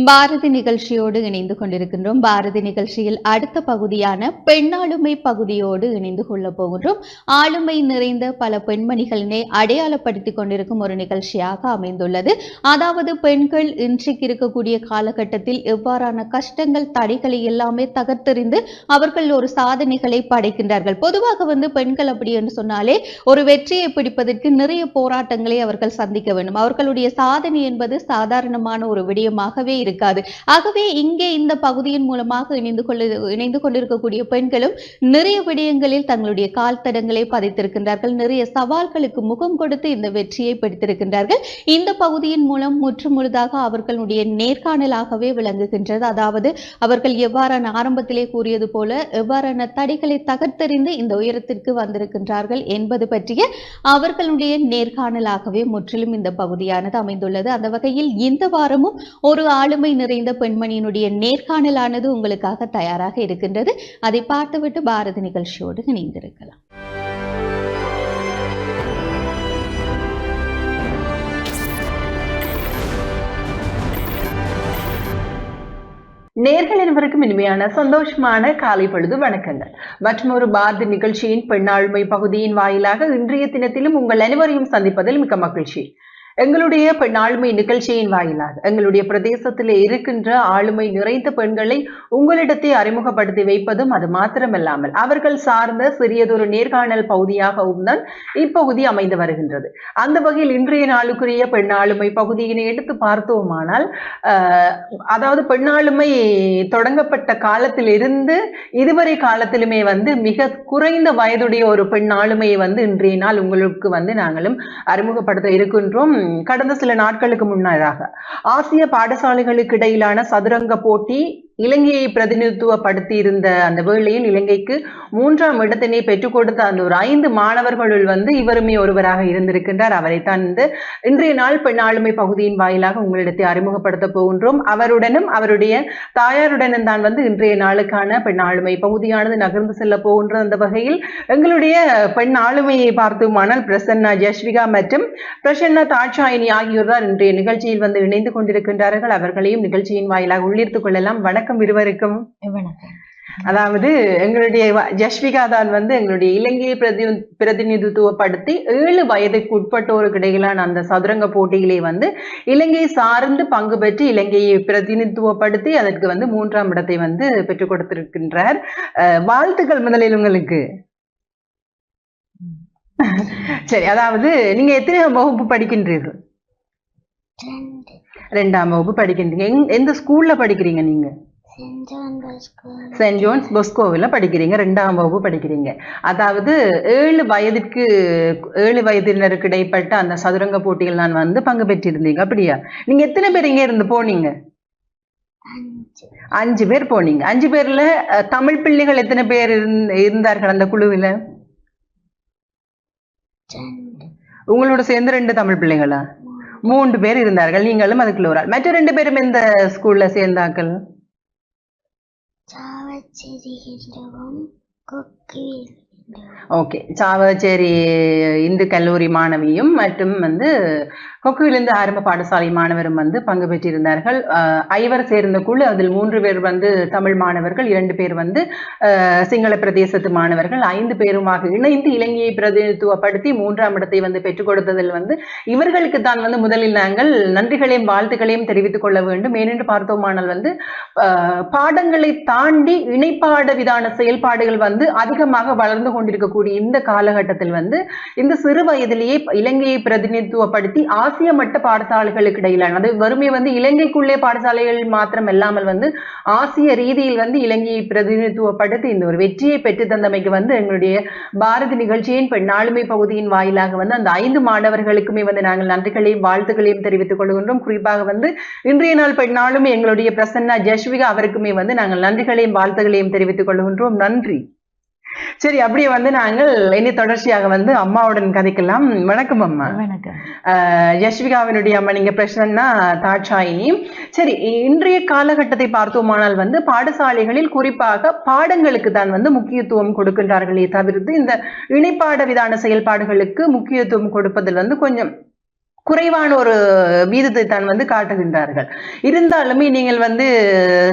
பாரதி நிகழ்ச்சியோடு இணைந்து கொண்டிருக்கின்றோம். பாரதி நிகழ்ச்சியில் அடுத்த பகுதியான பெண்ணாளுமை பகுதியோடு இணைந்து கொள்ள போகின்றோம். ஆளுமை நிறைந்த பல பெண்மணிகளினை அடையாளப்படுத்திக் கொண்டிருக்கும் ஒரு நிகழ்ச்சியாக அமைந்துள்ளது. அதாவது பெண்கள் இன்றைக்கு இருக்கக்கூடிய காலகட்டத்தில் எவ்வாறான கஷ்டங்கள் தடைகளை எல்லாமே தகர்த்தெறிந்து அவர்கள் ஒரு சாதனைகளை படைக்கின்றார்கள். பொதுவாக பெண்கள் அப்படி என்று சொன்னாலே ஒரு வெற்றியை பிடிப்பதற்கு நிறைய போராட்டங்களை அவர்கள் சந்திக்க வேண்டும். அவர்களுடைய சாதனை என்பது சாதாரணமான ஒரு விடயமாகவே இருக்காது. ஆகவே இங்கே இந்த பகுதியின் மூலமாக இணைந்து கொண்டிருக்கக்கூடிய பெண்களும் நிறைய விடயங்களில் தங்களுடைய கால் தடங்களை பதித்திருக்கின்றார்கள். நிறைய சவால்களுக்கு முகம் கொடுத்து இந்த வெற்றியை பிடித்திருக்கின்றார்கள். இந்த பகுதியின் மூலம் முற்றுமுழுதாக அவர்களுடைய நேர்காணலாகவே விளங்குகின்றது. அதாவது அவர்கள் எவ்வாறான ஆரம்பத்திலே கூறியது போல எவ்வாறான தடைகளை தகர்த்தெறிந்து இந்த உயரத்திற்கு வந்திருக்கின்றார்கள் என்பது பற்றிய அவர்களுடைய நேர்காணலாகவே முற்றிலும் இந்த பகுதியானது அமைந்துள்ளது. அந்த வகையில் இந்த வாரமும் ஒரு ஆளுமை நிறைந்த பெண்மணியினுடைய நேர்காணலானது உங்களுக்காக தயாராக இருக்கின்றது. அதை பார்த்துவிட்டு பாரதி நிகழ்ச்சியோடு இணைந்திருக்கலாம். நேர்கள் அனைவருக்கும் இனிமையான சந்தோஷமான காலை பொழுது வணக்கங்கள். மற்றும் ஒரு பாரதி நிகழ்ச்சியின் பெண்ணாளுமை பகுதியின் வாயிலாக இன்றைய தினத்திலும் உங்கள் அனைவரையும் சந்திப்பதில் மிக்க மகிழ்ச்சி. எங்களுடைய பெண்ணாளுமை நிகழ்ச்சியின் வாயிலாக எங்களுடைய பிரதேசத்தில் இருக்கின்ற ஆளுமை நிறைந்த பெண்களை உங்களிடத்தை அறிமுகப்படுத்தி வைப்பதும் அது மாத்திரமல்லாமல் அவர்கள் சார்ந்த சிறியதொரு நேர்காணல் பகுதியாகவும் தான் இப்பகுதி அமைந்து வருகின்றது. அந்த வகையில் இன்றைய நாளுக்குரிய பெண்ணாளுமை பகுதியினை எடுத்து பார்த்தோமானால் அதாவது பெண்ணாளுமை தொடங்கப்பட்ட காலத்திலிருந்து இதுவரை காலத்திலுமே மிக குறைந்த வயதுடைய ஒரு பெண் ஆளுமையை இன்றைய நாள் உங்களுக்கு நாங்களும் அறிமுகப்படுத்த இருக்கின்றோம். கடந்த சில நாட்களுக்கு முன்னதாக ஆசிய பாடசாலைகளுக்கு இடையிலான சதுரங்க போட்டி இலங்கையை பிரதிநிதித்துவப்படுத்தி இருந்த அந்த வேளையில் இலங்கைக்கு 3ஆம் இடத்தினை பெற்றுக் கொடுத்த அந்த ஒரு 5 மாணவர்களுள் இவருமே ஒருவராக இருந்திருக்கின்றார். அவரைத்தான் இன்றைய நாள் பெண் ஆளுமை பகுதியின் வாயிலாக உங்களிடத்தை அறிமுகப்படுத்த போகின்றோம். அவருடனும் அவருடைய தாயாருடனும் தான் இன்றைய நாளுக்கான பெண் ஆளுமை பகுதியானது நகர்ந்து செல்ல போகின்ற அந்த வகையில் எங்களுடைய பெண் ஆளுமையை பார்த்தோமானால் பிரசன்னா ஜஸ்விகா மற்றும் பிரசன்னா தாட்சாயினி ஆகியோர் தான் இன்றைய நிகழ்ச்சியில் இணைந்து கொண்டிருக்கின்றார்கள். அவர்களையும் நிகழ்ச்சியின் வாயிலாக உள்ளிருத்துக் கொள்ளலாம். வணக்கம் இருவருக்கும். அதாவது எங்களுடைய ஜஸ்விகா தான் எங்களுடைய இலங்கையை பிரதிநிதித்துவப்படுத்தி 7 வயதுக்கு உட்பட்டோருக்கு இடையிலான அந்த சதுரங்க போட்டியிலே இலங்கை சார்ந்து பங்கு பெற்று இலங்கையை பிரதிநிதித்துவப்படுத்தி அதற்கு 3ஆம் இடத்தை பெற்றுக் கொடுத்திருக்கின்றார். வாழ்த்துக்கள் முதலில் உங்களுக்கு. சரி, அதாவது நீங்க எத்தனை வகுப்பு படிக்கின்றீர்கள்? 2ஆம் வகுப்பு படிக்கின்றீங்க. எந்த ஸ்கூல்ல படிக்கிறீங்க நீங்க? சென்ட் ஜோன்ஸ் பொஸ்கோவில் படிக்கிறீங்க. 2ஆம் வகுப்பு படிக்கிறீங்க. அதாவது 7 வயதினருக்கு இடைப்பட்ட அந்த சதுரங்க போட்டிகள் நான் பங்கு பெற்றிருந்தீங்க. அப்படியா? நீங்க எத்தனை பேர் இங்க இருந்து போனீங்க? 5 பேர் போனீங்க. 5 பேர்ல தமிழ் பிள்ளைகள் எத்தனை பேர் இருந்தார்கள் அந்த குழுவில? உங்களோட சேர்ந்து 2 தமிழ் பிள்ளைகளா? 3 பேர் இருந்தார்கள். நீங்களும் அதுக்குள்ள ஒரு ஆள். மற்ற 2 பேரும் எந்த ஸ்கூல்ல சேர்ந்தார்கள்? ஓகே, சாவச்சேரி இந்து கல்லூரி மாணவியும் மற்றும் கொக்குவிலிருந்து ஆரம்ப பாடசாலை மாணவரும் பங்கு பெற்றிருந்தார்கள். 5 சேர்ந்த குழு. அதில் 3 பேர் தமிழ் மாணவர்கள், 2 பேர் சிங்கள பிரதேசத்து மாணவர்கள், 5 பேருமாக இணைந்து இலங்கையை பிரதிநிதித்துவப்படுத்தி 3ஆம் இடத்தை பெற்றுக் கொடுத்ததில் இவர்களுக்கு தான் முதலில் நாங்கள் நன்றிகளையும் வாழ்த்துக்களையும் தெரிவித்துக் கொள்ள வேண்டும். ஏனென்று பார்த்தோமானால் பாடங்களை தாண்டி இணைப்பாட விதான செயல்பாடுகள் அதிகமாக வளர்ந்து கொண்டிருக்கக்கூடிய இந்த காலகட்டத்தில் இந்த சிறு வயதிலேயே இலங்கையை பிரதிநிதித்துவப்படுத்தி ஆசிய மட்ட பாடசாலைகளுக்கு இடையிலான அது வறுமை இலங்கைக்குள்ளே பாடசாலைகள் மாத்திரம் இல்லாமல் ஆசிய ரீதியில் இலங்கையை பிரதிநிதித்துவப்படுத்தி இந்த ஒரு வெற்றியை பெற்று தந்தமைக்கு எங்களுடைய பாரதி நிகழ்ச்சியின் பெண் ஆளுமை பகுதியின் வாயிலாக அந்த 5 மாணவர்களுக்குமே நாங்கள் நன்றிகளையும் வாழ்த்துக்களையும் தெரிவித்துக் கொள்கின்றோம். குறிப்பாக இன்றைய நாள் பெண் ஆளுமை எங்களுடைய பிரசன்னா ஜஸ்விகா அவருக்குமே நாங்கள் நன்றிகளையும் வாழ்த்துக்களையும் தெரிவித்துக் கொள்கின்றோம். நன்றி. சரி, அப்படியே நாங்கள் இனி தொடர்ச்சியாக அம்மாவுடன் கதைக்கலாம். வணக்கம் அம்மா. வணக்கம். யஸ்விகாவினுடைய அம்மா நீங்க பிரசன்னா தாட்சாயினி. சரி, இன்றைய காலகட்டத்தை பார்த்தோமானால் பாடசாலைகளில் குறிப்பாக பாடங்களுக்கு தான் முக்கியத்துவம் கொடுக்கின்றார்களே தவிர்த்து இந்த இணைப்பாட விதான செயல்பாடுகளுக்கு முக்கியத்துவம் கொடுப்பதில் கொஞ்சம் குறைவான ஒரு வீதத்தை தான் வந்து காட்டுகின்றார்கள். இருந்தாலுமே நீங்கள் வந்து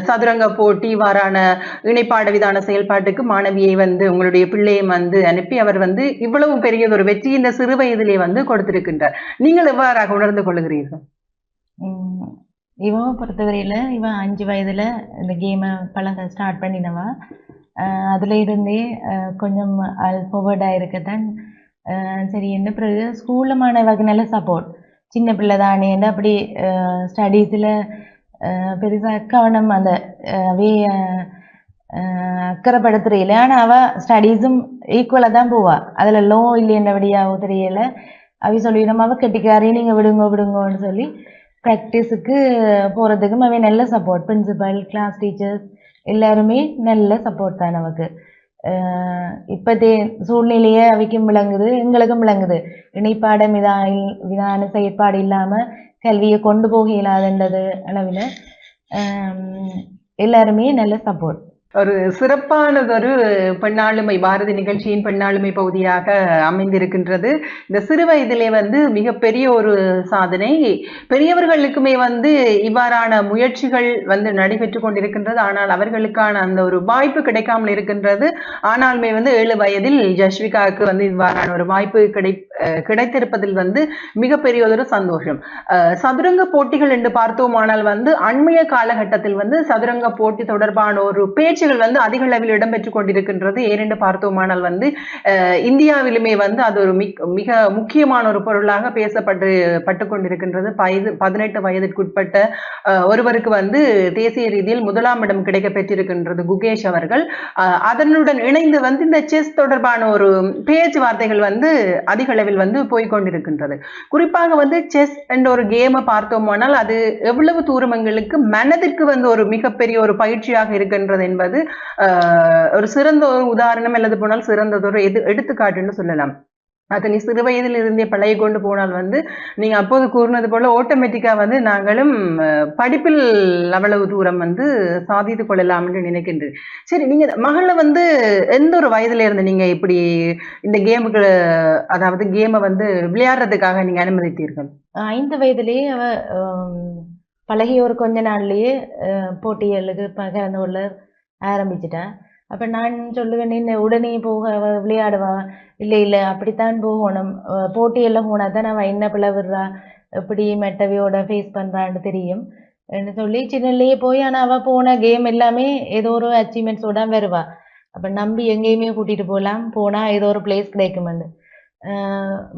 சதுரங்க போட்டி வாரான இணைப்பாட விதான செயல்பாட்டுக்கு மாணவியை வந்து உங்களுடைய பிள்ளையை வந்து அனுப்பி அவர் வந்து இவ்வளவு பெரிய ஒரு வெற்றி இந்த சிறு வயதிலே வந்து கொடுத்திருக்கின்றார். நீங்கள் எவ்வாறாக உணர்ந்து கொள்கிறீர்கள்? இவன் பொறுத்தவரையில இவன் 5 வயதுல இந்த கேமை பழக ஸ்டார்ட் பண்ணினவா. அதுல இருந்தே கொஞ்சம் ஃபார்வர்ட் ஆயிருக்கத்தான் சரி. என்ன பிறகு ஸ்கூல்ல மாணவர்களுக்கு நல்ல சப்போர்ட். சின்ன பிள்ளை தானே அப்படி ஸ்டடீஸில் பெருசாக கவனம் அந்த அக்கறைப்படுத்துறையில. ஆனால் அவள் ஸ்டடீஸும் ஈக்குவலாக தான் போவா. அதில் லோ இல்லைன்றபடியாவோ தெரியல. அவ சொல்லிவிடும் அவள் கெட்டிக்காரையும் நீங்கள் விடுங்கன்னு சொல்லி ப்ராக்டிஸுக்கு போகிறதுக்கும் அவன் நல்ல சப்போர்ட். பிரின்சிபல், கிளாஸ் டீச்சர்ஸ் எல்லாருமே நல்ல சப்போர்ட் தான் நமக்கு. இப்போதே சூழ்நிலையே அவைக்கும் விளங்குது, எங்களுக்கும் விளங்குது. இணைப்பாட விதான செயற்பாடு இல்லாமல் கல்வியை கொண்டு போக இயலாதுன்றது அளவில் எல்லாருமே நல்ல சப்போர்ட். ஒரு சிறப்பானதொரு பெண்ணாளுமை பாரதி நிகழ்ச்சியின் பெண்ணாளுமை பகுதியாக அமைந்திருக்கின்றது. இந்த சிறு வயதிலே வந்து மிகப்பெரிய ஒரு சாதனை. பெரியவர்களுக்குமே வந்து இவ்வாறான முயற்சிகள் வந்து நடைபெற்று கொண்டிருக்கின்றது. ஆனால் அவர்களுக்கான அந்த ஒரு வாய்ப்பு கிடைக்காமல் இருக்கின்றது. ஆனாலுமே வந்து 7 வயதில் ஜஸ்விகாவுக்கு வந்து இவ்வாறான ஒரு வாய்ப்பு கிடைத்திருப்பதில் வந்து மிகப்பெரிய ஒரு சந்தோஷம். சதுரங்க போட்டிகள் என்று பார்த்தோமானால் வந்து அண்மைய காலகட்டத்தில் வந்து சதுரங்க போட்டி தொடர்பான ஒரு பேச்சு வந்து அதிக அளவில் இடம்பெற்றுக் கொண்டிருக்கின்றது. ஏனென்று பார்த்தோமானால் வந்து இந்தியாவிலுமே வந்து அது ஒரு மிக முக்கியமான ஒரு பொருளாக பேசப்பட்டு கொண்டிருக்கின்றது. 18 வயதிற்குட்பட்ட ஒருவருக்கு வந்து தேசிய ரீதியில் 1ஆம் இடம் கிடைக்க பெற்றிருக்கின்றது குகேஷ் அவர்கள். அதனுடன் இணைந்து வந்து இந்த செஸ் தொடர்பான ஒரு பேச்சுவார்த்தைகள் வந்து அதிக அளவில் வந்து போய்கொண்டிருக்கின்றது. குறிப்பாக வந்து செஸ் என்ற ஒரு கேமை பார்த்தோமானால் அது எவ்வளவு தூரம் எங்களுக்கு மனதிற்கு வந்து ஒரு மிகப்பெரிய ஒரு பயிற்சியாக இருக்கின்றது என்பது ஒரு சிறந்த ஒரு உதாரணம் அல்லது போனால் சிறந்ததொரு எடுத்துக்காட்டுன்னு சொல்லலாம். அதை நீ சிறு வயதில் இருந்தே பழகி கொண்டு போனால் வந்து நீங்க அப்போது கூறினது போல ஆட்டோமேட்டிக்கா வந்து நாங்களும் படிப்பில் அவ்வளவு தூரம் வந்து சாதித்து கொள்ளலாம் என்று நினைக்கின்றேன். சரி, நீங்க மகளை வந்து எந்த ஒரு வயதுல இருந்து நீங்க இப்படி இந்த கேமுக்கு, அதாவது கேமை வந்து விளையாடுறதுக்காக நீங்க அனுமதித்தீர்கள்? 5 வயதிலேயே அவ பழகிய ஒரு கொஞ்ச நாள்லயே போட்டிகளுக்கு கலந்து கொள்ள ஆரம்பிச்சிட்டேன். அப்போ நான் சொல்லுவேன், நீ உடனே போக விளையாடுவா? இல்லை அப்படித்தான் போகணும். போட்டியெல்லாம் போனால் தான் அவள் என்ன பிளவுறா, எப்படி மெட்டவையோட ஃபேஸ் பண்ணுறான்னு தெரியும் சொல்லி சின்னலேயே போய். ஆனால் அவள் போன கேம் எல்லாமே ஏதோ ஒரு அச்சீவ்மெண்ட்ஸோட வருவா. அப்போ நம்பி எங்கேயுமே கூட்டிகிட்டு போனால் ஏதோ ஒரு பிளேஸ் கிடைக்குமெண்டு.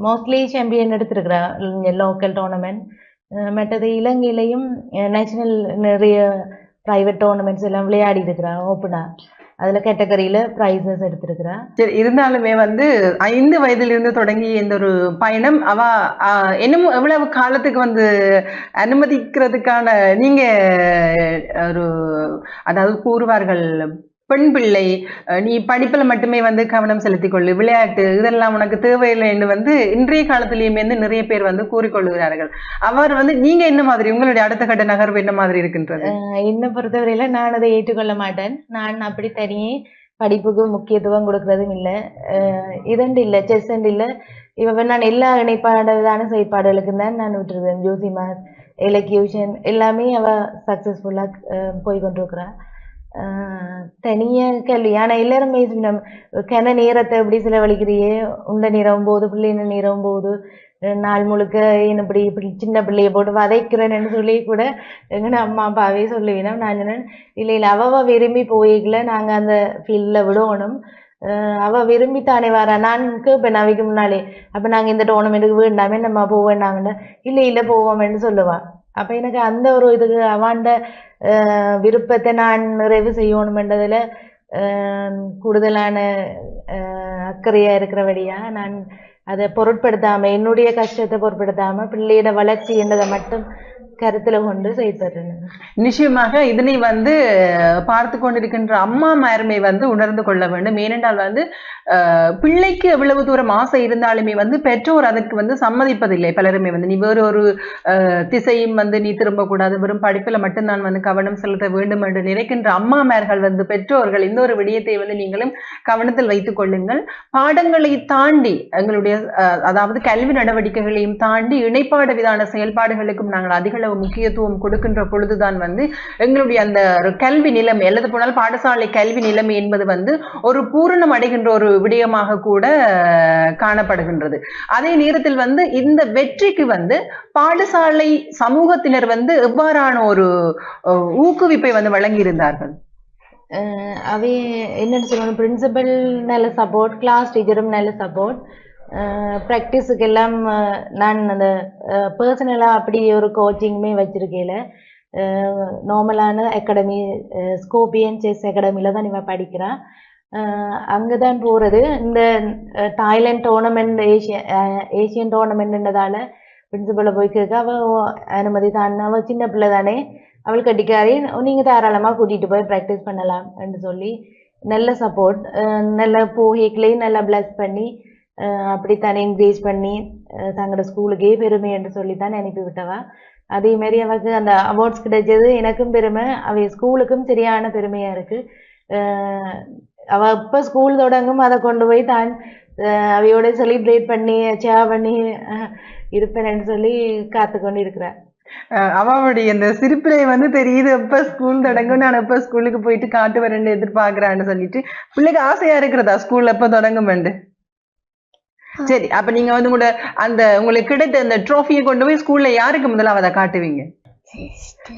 மோஸ்ட்லி சாம்பியன் எடுத்துருக்குறா லோக்கல் டோர்னமெண்ட். மற்றது இலங்கையிலையும் நேஷனல் நிறைய பிரைவேட் டோர்னமெண்ட்ஸ் எல்லாம் விளையாடி இருக்கிறா ஓப்பனா. அதுல கேட்டகரியில பிரைசஸ் எடுத்திருக்கிறா. சரி, இருந்தாலுமே வந்து 5 வயதிலிருந்து தொடங்கி இந்த ஒரு பயணம் அவ இன்னும் எவ்வளவு காலத்துக்கு வந்து அனுமதிக்கிறதுக்கான நீங்க ஒரு, அதாவது கூறுவார்கள் பெண் பிள்ளை நீ படிப்புல மட்டுமே வந்து கவனம் செலுத்திக் கொள்ளு, விளையாட்டு இதெல்லாம் உனக்கு தேவையில்லை என்று வந்து இன்றைய காலத்திலேயுமே வந்து நிறைய பேர் வந்து கூறிக்கொள்கிறார்கள். அவர் வந்து நீங்க என்ன மாதிரி, உங்களுடைய அடுத்த கட்ட நகர்வு என்ன மாதிரி இருக்கின்றது? என்னை பொறுத்தவரையில நான் அதை ஏற்றுக்கொள்ள மாட்டேன். நான் அப்படி தனியே படிப்புக்கு முக்கியத்துவம் கொடுக்கறதும் இல்லை. இதண்டு இல்லை, செஸ் இல்லை. இவ நான் எல்லா இணைப்பாடான செயற்பாடுகளுக்கு தான் நான் விட்டுருவேன். ஜோசிமாஸ், எலக்யூஷன் எல்லாமே அவ சக்சஸ்ஃபுல்லா போய் கொண்டிருக்கிறா. தனியா கல்வி. ஆனா எல்லாருமே கன நேரத்தை எப்படி செலவழிக்கிறியே, உண்ட நேரம் போது பிள்ளைங்க நேரம் போது நாள் முழுக்க என்ன இப்படி சின்ன பிள்ளைய போட்டு வதைக்கிறேன்னு சொல்லி கூட எங்கன்னு அம்மா அப்பாவே சொல்லுவேன். நான் சொன்னேன், இல்லை அவ விரும்பி போய்க்கல, நாங்க அந்த ஃபீல்ட்ல விடணும். அவ விரும்பித்தானே வரா. நான் கேட்பேன் அவைக்கு முன்னாலே, அப்ப நாங்க இந்த டோர்னமெண்ட்டுக்கு வேண்டாமே நம்ம போவேண்டாங்கன்னு. இல்லை போவோம்னு சொல்லுவா. அப்ப எனக்கு அந்த ஒரு இதுக்கு அவாண்ட விருப்பத்தை நான் நிறைவு செய்யணுமென்றதுல கூடுதலான அக்கறையா இருக்கிறபடியா நான் அதை பொருட்படுத்தாம, என்னுடைய கஷ்டத்தை பொருட்படுத்தாம பிள்ளையோட வளர்ச்சி என்றதை மட்டும் கருத்துல கொண்டு செய்தேன். நிச்சயமாக இதனை வந்து பார்த்து கொண்டிருக்கின்ற அம்மாமாருமே வந்து உணர்ந்து கொள்ள வேண்டும். ஏனென்றால் வந்து பிள்ளைக்கு எவ்வளவு தூரம் ஆசை இருந்தாலுமே வந்து பெற்றோர் அதற்கு வந்து சம்மதிப்பதில்லை. பலருமே வந்து நீ வேறு ஒரு திசையும் வந்து நீ திரும்பக்கூடாது, வெறும் படிப்புல மட்டும்தான் வந்து கவனம் செலுத்த வேண்டும் என்று நினைக்கின்ற அம்மாமார்கள் வந்து பெற்றோர்கள் இந்த ஒரு விடயத்தை வந்து நீங்களும் கவனத்தில் வைத்துக் கொள்ளுங்கள். பாடங்களை தாண்டி எங்களுடைய அதாவது கல்வி நடவடிக்கைகளையும் தாண்டி இணைப்பாடு விதான செயல்பாடுகளுக்கும் நாங்கள் அதிக அளவு முக்கியத்துவம் கொடுக்கின்ற பொழுதுதான் வந்து எங்களுடைய அந்த கல்வி நிலைமை எழுத போனால் பாடசாலை கல்வி நிலைமை என்பது வந்து ஒரு பூரணம் அடைகின்ற ஒரு விடயமாக கூட காணப்படுகின்றது. அதே நேரத்தில் வந்து இந்த வெற்றிக்கு வந்து பாடசாலை சமூகத்தினர் வந்து எவ்வாறான ஒரு ஊக்குவிப்பை வந்து வழங்கியிருந்தார்கள்? அவை என்னன்னு சொல்லணும், பிரின்சிபல் நல்ல சப்போர்ட், கிளாஸ் டீச்சரும் நல்ல சப்போர்ட், ப்ராக்டிஸுக்கு எல்லாம் நான் அந்த பர்சனலாக அப்படி ஒரு கோச்சிங்குமே வச்சிருக்கேன். நார்மலான அகாடமி ஸ்கோபியன் செஸ் அகாடமியில் தான் இவன் படிக்கிறான். அங்கே தான் போகிறது. இந்த தாய்லாந்து டோர்னமெண்ட் ஏஷியன் டோர்னமெண்ட்ன்றதால பிரின்சிபலை போய் கேட்க அவள் அனுமதி தான். அவள் சின்ன பிள்ளை தானே, அவள் கட்டிக்காரி, நீங்கள் தாராளமாக கூட்டிகிட்டு போய் ப்ராக்டிஸ் பண்ணலாம் என்று சொல்லி நல்ல சப்போர்ட், நல்ல போகிக்களையும் நல்லா பிளஸ் பண்ணி அப்படித்தானே என்கரேஜ் பண்ணி தங்களோட ஸ்கூலுக்கே பெருமை என்று சொல்லித்தான் அனுப்பி விட்டவா. அதே மாதிரி அவளுக்கு அந்த அவார்ட்ஸ் கிடைச்சது எனக்கும் பெருமை, அவ ஸ்கூலுக்கும் சரியான பெருமையாக இருக்குது. அவள் இப்போ ஸ்கூல் தொடங்கும் அதை கொண்டு போய் தான் அவையோட செலிப்ரேட் பண்ணி சேர் பண்ணி இருப்பேன்னு சொல்லி காத்து கொண்டு இருக்கிறார். அவளுடைய இந்த சிரிப்பிலே வந்து தெரியுது எப்ப ஸ்கூல் தொடங்கும், நான் எப்ப ஸ்கூலுக்கு போயிட்டு காட்டு வரேன்னு எதிர்பார்க்கிறேன்னு சொல்லிட்டு பிள்ளைக்கு ஆசையா இருக்கிறதா ஸ்கூல் எப்ப தொடங்கும். சரி, அப்ப நீங்க வந்து கூட அந்த உங்களுக்கு கிடைத்த அந்த ட்ரோஃபியை கொண்டு போய் ஸ்கூல்ல யாருக்கு முதலாவதா காட்டுவீங்க?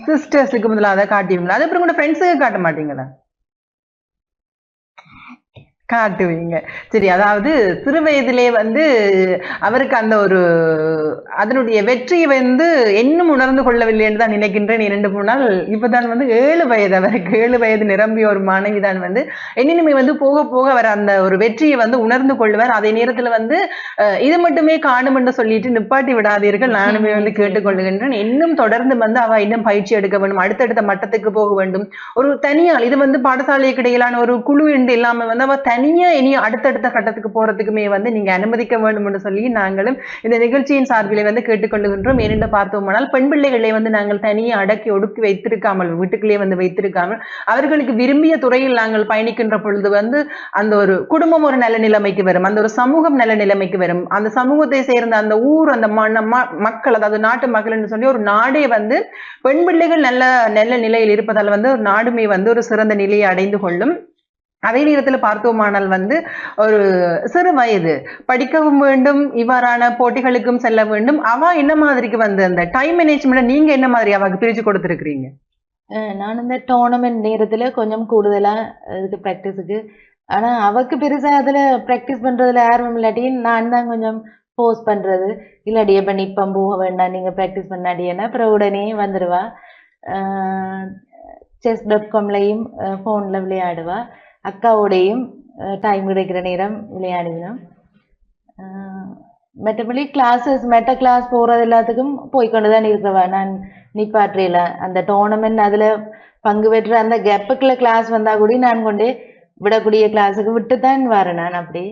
சிஸ்டர்ஸுக்கு முதலாவதா காட்டுவீங்களா? அது அப்புறம் கூட ஃப்ரெண்ட்ஸுக்கு காட்ட மாட்டீங்களா? காட்டுவீங்க. சரி, அதாவது சிறு வயதிலே வந்து அவருக்கு அந்த ஒரு அதனுடைய வெற்றியை வந்து இன்னும் உணர்ந்து கொள்ளவில்லை என்று தான் நினைக்கின்றேன். 2-3 நாள் இப்பதான் வந்து 7 வயது, அவருக்கு 7 வயது நிரம்பிய ஒரு மாணவி தான் வந்து என்னினுமே வந்து போக போக அவர் அந்த ஒரு வெற்றியை வந்து உணர்ந்து கொள்வார். அதே நேரத்துல வந்து இது மட்டுமே காணும் என்று சொல்லிட்டு நிப்பாட்டி விடாதீர்கள், நானுமே வந்து கேட்டுக்கொள்ளுகின்றேன். இன்னும் தொடர்ந்து வந்து அவ இன்னும் பயிற்சி எடுக்க வேண்டும், அடுத்தடுத்த மட்டத்துக்கு போக வேண்டும். ஒரு தனியால் இது வந்து பாடசாலைக்கு இடையிலான ஒரு குழு என்று இல்லாம வந்து அவ தனியா இனி அடுத்தடுத்த கட்டத்துக்கு போறதுக்குமே வந்து நீங்க அனுமதிக்க வேண்டும் என்று சொல்லி நாங்களும் இந்த நிகழ்ச்சியின் சார்பிலே வந்து கேட்டுக்கொள்ளுகின்றோம். ஏனென்று பார்த்தோம்னால் பெண் பிள்ளைகளை வந்து நாங்கள் தனியே அடக்கி ஒடுக்கி வைத்திருக்காமல், வீட்டுக்குள்ளே வந்து வைத்திருக்காமல் அவர்களுக்கு விரும்பிய துறையில் நாங்கள் பயணிக்கின்ற பொழுது வந்து அந்த ஒரு குடும்பம் ஒரு நல்ல நிலைமைக்கு வரும், அந்த ஒரு சமூகம் நல்ல நிலைமைக்கு வரும், அந்த சமூகத்தை சேர்ந்த அந்த ஊர் அந்த மக்கள் அதாவது நாட்டு மக்கள் என்று சொல்லி ஒரு நாடே வந்து பெண் பிள்ளைகள் நல்ல நல்ல நிலையில் இருப்பதால் வந்து ஒரு நாடுமே வந்து ஒரு சிறந்த நிலையை அடைந்து கொள்ளும். அதே நேரத்தில் பார்த்தோமானால் வந்து ஒரு சிறு வயது படிக்கவும் வேண்டும், இவ்வாறான போட்டிகளுக்கும் செல்ல வேண்டும். அவ என்ன மாதிரிக்கு வந்து அந்த டைம் மேனேஜ்மெண்ட் நீங்க என்ன மாதிரி அவக்கு பிரிச்சு கொடுத்துருக்கீங்க? நான் இந்த டோர்னமெண்ட் நேரத்துல கொஞ்சம் கூடுதலா இதுக்கு ப்ராக்டிஸுக்கு, ஆனா அவக்கு பெருசா அதுல ப்ராக்டிஸ் பண்றதுல ஆர்வம் இல்லாட்டியும் நான் தான் கொஞ்சம் போஸ்ட் பண்றது, இல்லாடியே பண்ணி இப்போ போக வேண்டாம் நீங்க ப்ராக்டிஸ் பண்ணாடியேன்னா அப்புறம் உடனே வந்துடுவா. chess.comலையும் ஃபோன்ல விளையாடுவா, அக்காவோடையும் டைம் கிடைக்கிற நேரம் விளையாடுவினோம். மற்றபடி கிளாஸஸ் மெட்ட கிளாஸ் போகிறது எல்லாத்துக்கும் போய்கொண்டு தான் இருக்கிறவா. நான் நிப்பாற்றையில் அந்த டோர்னமெண்ட் அதில் பங்கு பெற்ற அந்த கேப்புக்குள்ள கிளாஸ் வந்தால் கூட நான் கொண்டே விடக்கூடிய கிளாஸுக்கு விட்டு தான் வரேன். நான் அப்படி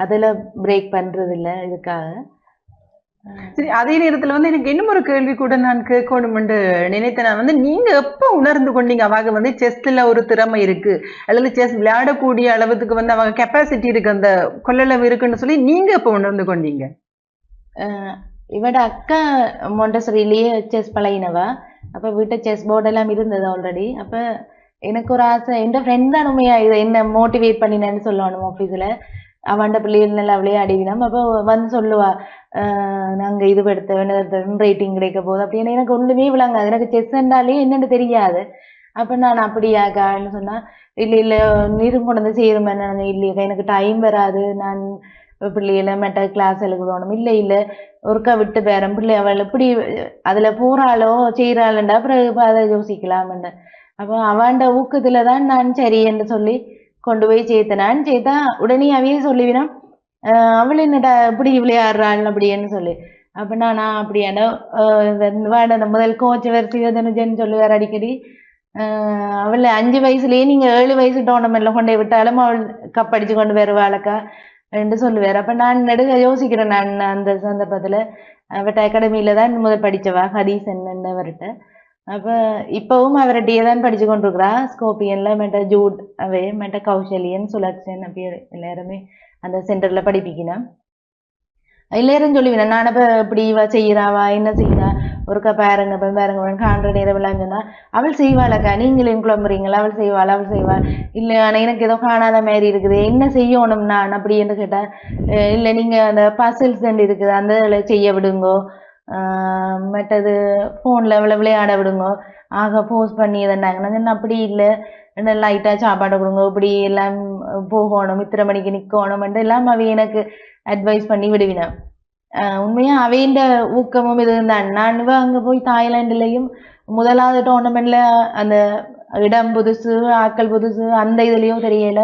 அதில் பிரேக் பண்ணுறதில்லை இதுக்காக. சரி, அதே நேரத்துல வந்து எனக்கு இன்னும் ஒரு கேள்வி கூட நான் கேட்கணும் என்று நினைத்தேன். நான் வந்து நீங்க எப்ப உணர்ந்து கொண்டீங்க அவங்க வந்து செஸ்ல ஒரு திறமை இருக்கு அல்லது செஸ் விளையாடக்கூடிய அளவுக்கு வந்து அவங்க கெப்பாசிட்டி இருக்கு, அந்த கொள்ளளவு இருக்குன்னு சொல்லி நீங்க எப்ப உணர்ந்து கொண்டீங்க? இவட அக்கா மொண்டசரிலேயே செஸ் பழகினவா, அப்ப வீட்டை செஸ் போர்டு எல்லாம் இருந்தது ஆல்ரெடி. அப்ப எனக்கு ஒரு ஆசை, என் ஃப்ரெண்ட் தான் உண்மையா இதை என்ன மோட்டிவேட் பண்ணினேன்னு சொல்லணும் ஆஃபீஸில். அவன்ட பிள்ளைகள் நல்லா விளையாடிவினோம். அப்போ வந்து சொல்லுவா, நாங்கள் இது எடுத்த ரேட்டிங் கிடைக்க போகுது அப்படின்னு. எனக்கு ஒன்றுமே விளங்காது, எனக்கு செஸ் என்றாலே என்னென்னு தெரியாது. அப்போ நான் அப்படியாக்கான்னு சொன்னால், இல்லை இல்லை நீரும் கொண்டு வந்து செய்யணுமே, நாங்கள் இல்லையாக்கா எனக்கு டைம் வராது, நான் பிள்ளைகளை மெட்ட கிளாஸ் எழுதணும், இல்லை இல்லை ஒருக்கா விட்டு பேரன் பிள்ளை அவள் எப்படி அதில் போகிறாளோ செய்கிறாளுண்டா அப்புறம் அதை யோசிக்கலாம்ண்டு. அப்போ அவன்ட ஊக்கத்தில் தான் நான் சரி என்று சொல்லி கொண்டு போய் சேர்த்தனான்னு சேர்த்தா உடனே அவையே சொல்லிவினா, அவள் என்னடா இப்படி விளையாடுறாள் அப்படின்னு சொல்லி. அப்ப நான் அப்படியான அந்த முதல் கோச் வேறு சிவதனுஜன் சொல்லுவார் அடிக்கடி, அவள் 5 வயசுலயே நீங்க 7 வயசு டோர்னமெண்ட்ல கொண்டு போய் விட்டாலும் அவள் கப்படிச்சு கொண்டு வருவாளக்கா என்று சொல்லுவார். அப்ப நான் நெடுக யோசிக்கிறேன். நான் அந்த சந்தர்ப்பத்துல அவட்ட அகாடமியில தான் முதல் படிச்சவா ஹதீசன் அவர்கிட்ட. அப்ப இப்பவும் அவர்கிட்டயே தான் படிச்சு கொண்டிருக்கிறா. ஸ்கோப்பியன்ல மெட்ட ஜூட் அவே மெட்ட கௌசல்யன் சுலக்ஷன் அப்படி எல்லாருமே அந்த சென்டர்ல படிப்பிக்கணும். எல்லாரும் சொல்லுவேன் நான் அப்ப இப்படி இவ செய்யறாவா என்ன செய்யறா ஒருக்கா பாருங்க பாருங்க காண்ற நேரம் விளையாண்டுனா அவள் செய்வாளக்கா நீங்களும் குழம்புறீங்களா அவள் செய்வாள் இல்ல ஆனா எனக்கு ஏதோ காணாத மாதிரி இருக்குது என்ன செய்யணும் நான் அப்படின்னு கேட்டா இல்ல நீங்க அந்த பசில்ஸ் இருக்குது அந்த செய்ய விடுங்கோ மற்றது போன்ல விளையாட விடுங்கோ ஆக போஸ்ட் பண்ணி இதன்னாங்க அப்படி இல்லை லைட்டா சாப்பாடு கொடுங்க இப்படி எல்லாம் போகணும் இத்தனை மணிக்கு நிக்கணும் எல்லாம் அவ எனக்கு அட்வைஸ் பண்ணி விடுவினா. உண்மையா அவையின் ஊக்கமும் இது தான். நான் அங்க போய் தாய்லாந்துலயும் முதலாவது டோர்னமெண்ட்ல அந்த இடம் புதுசு ஆக்கள் புதுசு அந்த இதுலயும் தெரியல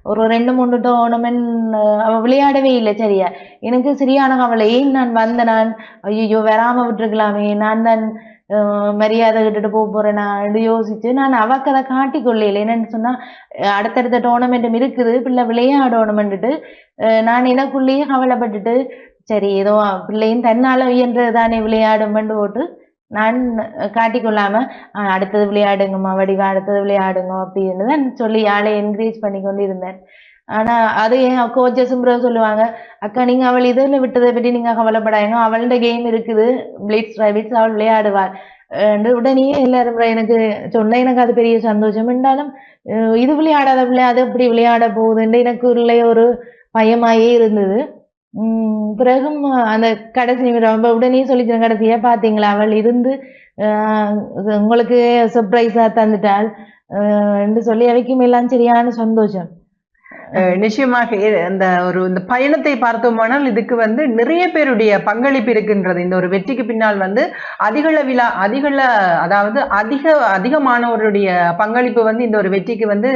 ஒரு 2-3 டோர்னமெண்ட் அவ விளையாடவே இல்லை சரியா. எனக்கு சரியான கவலை ஏன் நான் நான் ஐயோ வராம விட்டுருக்கலாமே நான் தான் மரியாதை கிட்டுட்டு போறேன் நான் யோசிச்சு நான் அவக்கு அதை காட்டி கொள்ளையில என்னன்னு சொன்னா அடுத்தடுத்த டோர்னமெண்ட்டும் இருக்குது பிள்ளை விளையாடணும்னுட்டு நான் எனக்குள்ளேயே கவலைப்பட்டுட்டு சரி ஏதோ பிள்ளையும் தன்னால இயன்றதானே விளையாடுமென்று போட்டு நான் காட்டிக்கொள்ளாம அடுத்தது விளையாடுங்கம்மா வடிவா அடுத்தது விளையாடுங்க அப்படின்னு தான் சொல்லி ஆளை என்கரேஜ் பண்ணி கொண்டு இருந்தேன். ஆனா அது என் கோச்சஸும் சொல்லுவாங்க அக்கா நீங்க அவள் இதில் விட்டதை பற்றி நீங்க கவலைப்படாங்க அவளோட கேம் இருக்குது பிளிட்ஸ் ரேபிட்ஸ் அவள் விளையாடுவாள் உடனே எல்லாரும் எனக்கு சொன்ன எனக்கு அது பெரிய சந்தோஷம் என்றாலும் இது விளையாடாத பிள்ளை அது எப்படி விளையாட போகுதுன்னு எனக்கு உள்ள ஒரு பயமாயே இருந்தது. பிறகும் அந்த கடைசி நிமிடம் உடனே சொல்லிக்கிறேன் கடைசியா பாத்தீங்களா அவள் இருந்து உங்களுக்கு சர்ப்ரைஸா தந்துட்டாள் என்று சொல்லி அவைக்கும் எல்லாம் சரியான சந்தோஷம். நிச்சயமாக இந்த பயணத்தை பார்த்தோமானால் இதுக்கு நிறைய பேருடைய பங்களிப்பு இருக்கின்றது. இந்த ஒரு வெற்றிக்கு பின்னால் அதிகமானவருடைய பங்களிப்பு இந்த ஒரு வெற்றிக்கு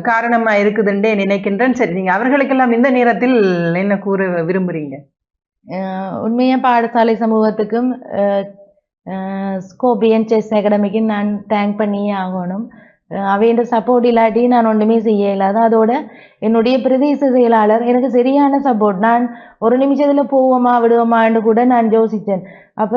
காரணமா இருக்குதுன்றே நினைக்கின்றேன். சரி, நீங்க அவர்களுக்கெல்லாம் இந்த நேரத்தில் என்ன கூற விரும்புறீங்க? உண்மையா பாடசாலை சமூகத்துக்கும் ஸ்கோபியன் செஸ் அகாடமிக்கு நான் தேங்க் பண்ணியே ஆகணும். அவையோட சப்போர்ட் இல்லாட்டி நான் ஒன்றுமே செய்ய இல்லாத அதோட என்னுடைய பிரதேச செயலாளர் எனக்கு சரியான சப்போர்ட். நான் ஒரு நிமிஷத்துல போவோமா விடுவோமான்னு கூட நான் யோசித்தேன். அப்ப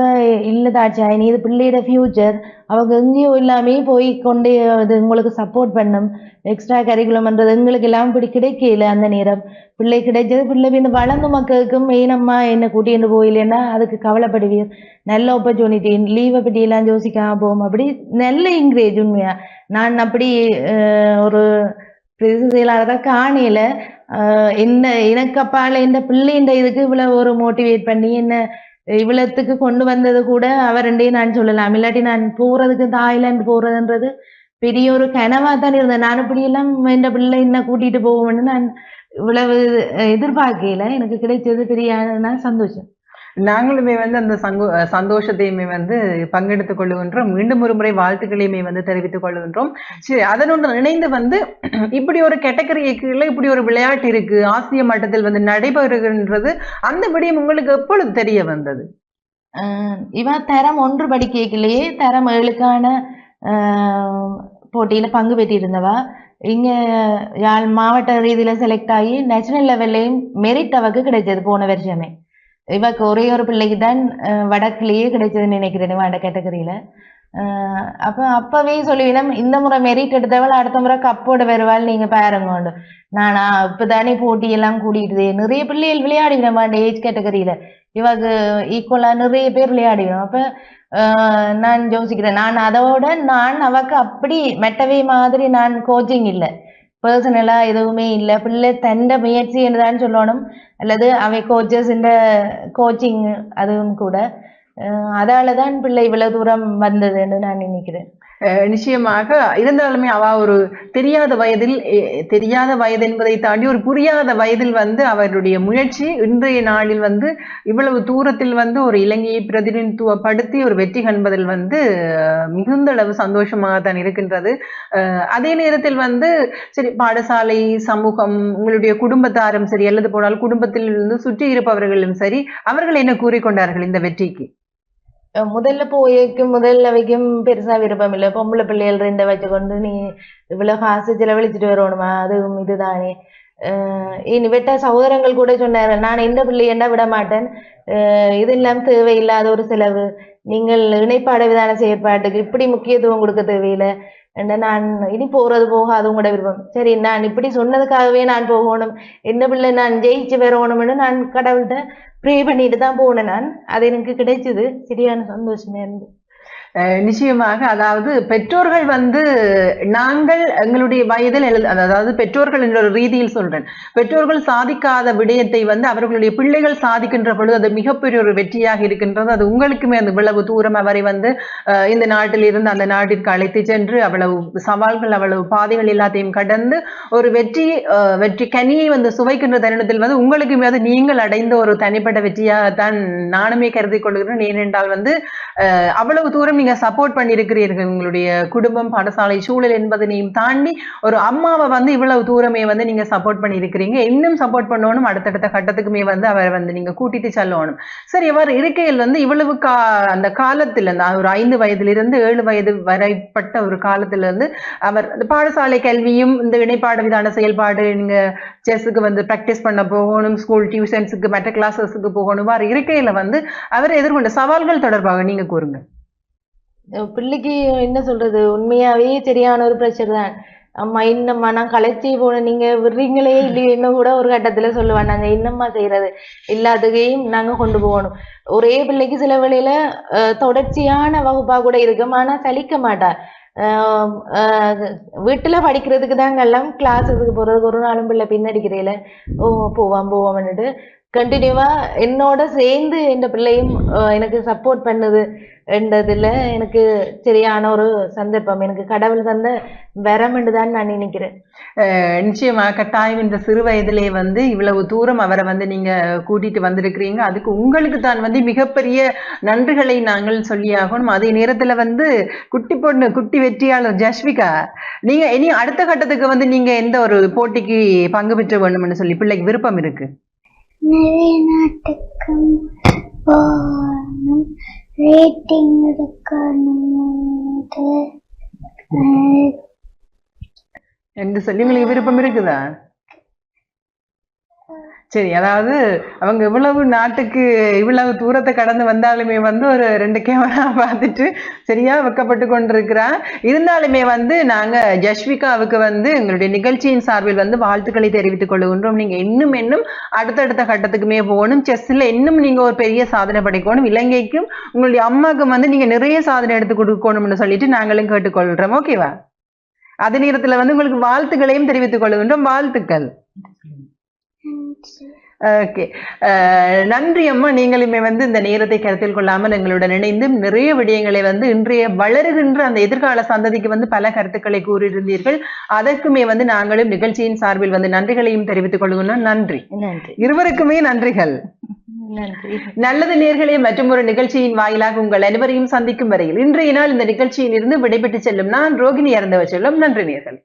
இல்லை தாட்சா நீ இது பிள்ளையோட ஃபியூச்சர் அவங்க எங்கேயோ இல்லாமே போய் கொண்டே அது உங்களுக்கு சப்போர்ட் பண்ணும் எக்ஸ்ட்ரா கரிக்குலம்ன்றது எங்களுக்கு எல்லாம் இப்படி கிடைக்கல. அந்த நேரம் பிள்ளை கிடைச்சது பிள்ளை இந்த வளர்ந்த மக்களுக்கும் மெயினம்மா என்ன கூட்டிட்டு போயில்லைன்னா அதுக்கு கவலைப்படுவீர் நல்ல ஆப்பர்ச்சுனிட்டி லீவை பற்றி எல்லாம் யோசிக்காம போவோம் அப்படி நல்ல என்கரேஜ். உண்மையா நான் அப்படி ஒரு செயலாளராக காணையில என்ன எனக்கு அப்பால இந்த பிள்ளைன்ற இதுக்கு இவ்வளவு ஒரு மோட்டிவேட் பண்ணி என்ன இவ்வளத்துக்கு கொண்டு வந்தது கூட அவருண்டே நான் சொல்லலாம். இல்லாட்டி நான் போறதுக்கு தாய்லாந்து போறதுன்றது பெரிய ஒரு கனவா தான் இருந்தேன். நான் இப்படி எல்லாம் இந்த பிள்ளை என்ன கூட்டிட்டு போவோம்னு நான் இவ்வளவு எதிர்பார்க்கல. எனக்கு கிடைச்சது பெரிய சந்தோஷம். நாங்களுமே அந்த சந்தோஷத்தையுமே பங்கெடுத்துக் கொள்ளுகின்றோம். மீண்டும் ஒரு முறை வாழ்த்துக்களையுமே தெரிவித்துக் கொள்ளுகின்றோம். சரி, அதனோடு இணைந்து இப்படி ஒரு கேட்டகரிக்குள்ள இப்படி ஒரு விளையாட்டு இருக்கு ஆசிய மட்டத்தில் நடைபெறுகின்றது அந்த விடயம் உங்களுக்கு எப்பொழுது தெரிய வந்தது? இவ தரம் 1 படிக்கையிலேயே தரம் 7க்கான போட்டியில பங்கு பெற்றிருந்தவா இங்க யாழ் மாவட்ட ரீதியில செலக்ட் ஆகி நேஷனல் லெவல்லையும் மெரிட் அவக்கு கிடைச்சது போன வருஷமே. இவக்கு ஒரே ஒரு பிள்ளைக்கு தான் வடக்குலயே கிடைச்சதுன்னு நினைக்கிறேன் வட கேட்டகரியில. அப்பவே சொல்லுவீனம் இந்த முறை மெரிட் எடுத்தவள் அடுத்த முறை கப்போட வருவாள் நீங்க பாருங்க. நானா இப்பதானே போட்டியெல்லாம் கூட்டிட்டு நிறைய பிள்ளைகள் விளையாடிவிடும் அந்த ஏஜ் கேட்டகரியில இவக்கு ஈக்குவலா நிறைய பேர் விளையாடிடும். அப்ப நான் யோசிக்கிறேன் நான் அதோட நான் அவக்கு அப்படி மெட்டவே மாதிரி நான் கோச்சிங் இல்லை பர்சனலா எதுவுமே இல்லை பிள்ளை தண்ட முயற்சி என்றுதான் சொல்லணும் அல்லது அவை கோச்சஸ் இந்த கோச்சிங் அதுவும் கூட அதாலதான் பிள்ளை இவ்வளவு தூரம் வந்தது என்று நான் நினைக்கிறேன். நிச்சயமாக இருந்தாலுமே அவ ஒரு தெரியாத வயதில் தெரியாத வயது என்பதை தாண்டி ஒரு புரியாத வயதில் வந்து அவருடைய முயற்சி இன்றைய நாளில் வந்து இவ்வளவு தூரத்தில் வந்து ஒரு இலங்கையை பிரதிநிதித்துவப்படுத்தி ஒரு வெற்றி காண்பதில் வந்து மிகுந்த அளவு சந்தோஷமாக தான் இருக்கின்றது. அதே நேரத்தில் வந்து சரி பாடசாலை சமூகம் உங்களுடைய குடும்பத்தாரும் சரி அல்லது போனால் குடும்பத்தில் இருந்து சுற்றி இருப்பவர்களும் சரி அவர்கள் என்ன கூறிக்கொண்டார்கள் இந்த வெற்றிக்கு? முதல்ல வைக்கும் பெருசா விருப்பம் இல்லை. பொம்பளை பிள்ளைகள் ரெண்டை வச்சுக்கொண்டு நீ இவ்வளவு காசு செலவழிச்சிட்டு வரணுமா, அதுவும் இதுதானே. இனி விட்ட சகோதரங்கள் கூட சொன்னாரு, நான் எந்த பிள்ளையண்டா விட மாட்டேன், இதெல்லாம் தேவையில்லாத ஒரு செலவு, நீங்கள் இணைப்பாட விதான செயற்பாட்டுக்கு இப்படி முக்கியத்துவம் கொடுக்க தேவையில்லை, நான் இனி போறது போக அது உங்களோட விருப்பம். சரி, நான் இப்படி சொன்னதுக்காகவே நான் போகணும், என்ன பிள்ளை நான் ஜெயிச்சு வரணும்னு நான் கடவுள்கிட்ட ப்ரே பண்ணிட்டு தான் போனேன். நான் அது எனக்கு கிடைச்சது, சரியான சந்தோஷமா இருந்து. நிச்சயமாக அதாவது பெற்றோர்கள் வந்து நாங்கள் எங்களுடைய வயதில் அதாவது பெற்றோர்கள் என்ற ஒரு ரீதியில் சொல்றேன், பெற்றோர்கள் சாதிக்காத விடயத்தை வந்து அவர்களுடைய பிள்ளைகள் சாதிக்கின்ற பொழுது அது மிகப்பெரிய ஒரு வெற்றியாக இருக்கின்றது. அது உங்களுக்குமே அந்த இவ்வளவு தூரம் அவரை வந்து இந்த நாட்டில் இருந்து அந்த நாட்டிற்கு அழைத்து சென்று அவ்வளவு சவால்கள் அவ்வளவு பாதைகள் எல்லாத்தையும் கடந்து ஒரு வெற்றி கனியை வந்து சுவைக்கின்ற தருணத்தில் வந்து உங்களுக்குமே அது நீங்கள் அடைந்த ஒரு தனிப்பட்ட வெற்றியாகத்தான் நானுமே கருதி கொள்கிறேன். ஏனென்றால் வந்து அவ்வளவு தூரம் நீங்க சப்போர்ட் பண்ணிருக்கிறீர்கள். உங்களுடைய குடும்பம் பாடசாலை சூழல் என்பதனையும் தாண்டி ஒரு அம்மாவை வந்து இவ்வளவு தூரமே வந்து நீங்க சப்போர்ட் பண்ணிருக்கிறீங்க. இன்னும் சப்போர்ட் பண்ணணும், அடுத்தடுத்த கட்டத்துக்குமே வந்து அவரை வந்து நீங்க கூட்டிட்டு செல்லணும். சரி, அவர் இருக்கையில் வந்து இவ்வளவு அந்த காலத்துல ஒரு 5 வயதிலிருந்து 7 வயது வரைப்பட்ட ஒரு காலத்துல இருந்து அவர் பாடசாலை கல்வியும் இந்த இணைப்பாட விதான செயல்பாடு, நீங்க செஸ்ஸுக்கு வந்து பிராக்டிஸ் பண்ண போகணும், ஸ்கூல் டியூஷன்ஸுக்கு மற்ற கிளாஸஸுக்கு போகணும், அவர் இருக்கையில வந்து அவர் எதிர்கொண்ட சவால்கள் தொடர்பாக நீங்க கூறுங்க. பிள்ளைக்கு என்ன சொல்றது, உண்மையாவே சரியான ஒரு பிரஷர் தான். அம்மா என்னம்மா நான் களைச்சி போனேன், நீங்க விடுறீங்களே இல்லையே என்ன கூட ஒரு கட்டத்துல சொல்லுவேன், நாங்க என்னம்மா செய்யறது, எல்லாத்துக்கையும் நாங்க கொண்டு போகணும். ஒரே பிள்ளைக்கு சில வேளையில தொடர்ச்சியான வகுப்பா கூட இருக்கும், ஆனா சலிக்க மாட்டா. வீட்டுல படிக்கிறதுக்கு தாங்க எல்லாம், கிளாஸுக்கு போறதுக்கு ஒரு நாளும் பிள்ளை பின்னடிக்கிறீல போவான்னுட்டு கண்டினியூவா என்னோட சேர்ந்து இந்த பிள்ளையும் எனக்கு சப்போர்ட் பண்ணுது என்றதுல எனக்கு சரியான ஒரு சந்தர்ப்பம், எனக்கு கடவுள் தந்த வரம் என்றுதான் நான் நினைக்கிறேன். நிச்சயமா கட்டாயம் இந்த சிறு வயதிலே வந்து இவ்வளவு தூரம் அவரை வந்து நீங்க கூட்டிட்டு வந்திருக்கிறீங்க. அதுக்கு உங்களுக்கு தான் வந்து மிகப்பெரிய நன்றிகளை நாங்கள் சொல்லியாகணும். அதே நேரத்துல வந்து குட்டி வெற்றியாளர் ஜஸ்விகா, நீங்க இனி அடுத்த கட்டத்துக்கு வந்து நீங்க எந்த ஒரு போட்டிக்கு பங்கு பெற்ற வேண்டும்னு சொல்லி பிள்ளைக்கு விருப்பம் இருக்கு? நிறைய நாட்டுக்கு போகணும், ரேட்டிங் எடுக்கணும் என்று சொல்லி உங்களுக்கு விருப்பம் இருக்குதா? சரி, அதாவது அவங்க இவ்வளவு நாட்டுக்கு இவ்வளவு தூரத்தை கடந்து வந்தாலுமே வந்து ஒரு 2 கேமரா பார்த்துட்டு சரியா வெக்கப்பட்டு கொண்டிருக்கிறா. இருந்தாலுமே வந்து நாங்க ஜஸ்விகாவுக்கு வந்து எங்களுடைய நிகழ்ச்சியின் சார்பில் வந்து வாழ்த்துக்களை தெரிவித்துக் கொள்கின்றோம். நீங்க இன்னும் அடுத்தடுத்த கட்டத்துக்குமே போகணும், செஸ்ல இன்னும் நீங்க ஒரு பெரிய சாதனை படைக்கணும், இலங்கைக்கும் உங்களுடைய அம்மாவுக்கும் வந்து நீங்க நிறைய சாதனை எடுத்து கொடுக்கணும்னு சொல்லிட்டு நாங்களும் கேட்டுக்கொள்கிறோம். ஓகேவா? அதே நேரத்துல வந்து உங்களுக்கு வாழ்த்துக்களையும் தெரிவித்துக் கொள்கின்றோம். வாழ்த்துக்கள். ஓகே, நன்றி அம்மா. நீங்களுமே வந்து இந்த நேரத்தை கருத்தில் கொள்ளாமல் எங்களுடன் இணைந்து நிறைய விடயங்களை வந்து இன்றைய வளருகின்ற அந்த எதிர்கால சந்ததிக்கு வந்து பல கருத்துக்களை கூறியிருந்தீர்கள். அதற்குமே வந்து நாங்களும் நிகழ்ச்சியின் சார்பில் வந்து நன்றிகளையும் தெரிவித்துக் கொள்கிறோம். நன்றி. இருவருக்குமே நன்றிகள். நல்லது நேர்களே, மற்றும் ஒரு நிகழ்ச்சியின் வாயிலாக உங்கள் அனைவரையும் சந்திக்கும் வரையில் இன்றைய நாள் இந்த நிகழ்ச்சியில் இருந்து விடைபெற்று செல்லும் நான் ரோகிணி இறந்தவர் செல்லும். நன்றி நேர்கள்.